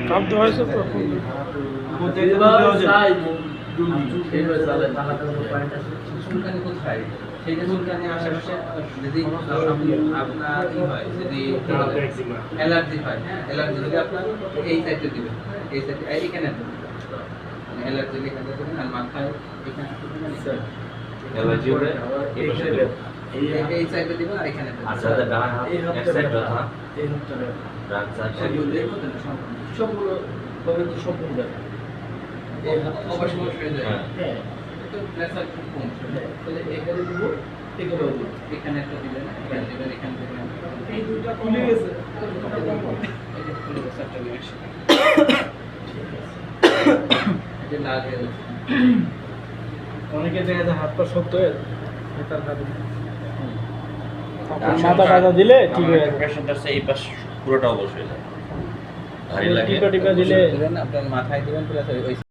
Cup দেওয়া হয়েছে তো চুলকানি কোথায় সেইটা চুলকানি আশেপাশে যদি আপনার ই হয় যদি অ্যালার্জি হয়, হ্যাঁ অ্যালার্জি হলে আপনার এই সাইডে দিবেন, এই সাইডে এখানে মানে অ্যালার্জি এখানে দেবেন আর মাথায় এখানে অ্যালার্জি হলে এই সাইডে দিবেন আর এখানে আচ্ছা ডান হাত এক সাইড ব্যথা ডান সাইড সবগুলো সম্পূর্ণ অবশ্যই হয়ে যায়। হ্যাঁ তো প্রেসার খুব কম, তাহলে এখানে দিব, এখানে একটা দিবেন, এখানে দিবেন, এখানে দিবেন, এই দুইটা খুলে গেছে এটা খুলে গেছে একটা জিনিস, এটা লাল হয়ে গেছে। অনেকে দেখা যায় হাত পা শক্ত হয়ে তার হাত মাথা টাথা দিলে ঠিক হয়ে যায়। পেশেন্ট আছে এই পাশ পুরোটা অবশ্যই যায় ভারী লাগে টিপা টিপা দিলে আপনার মাথায় দিবেন প্লাস ওই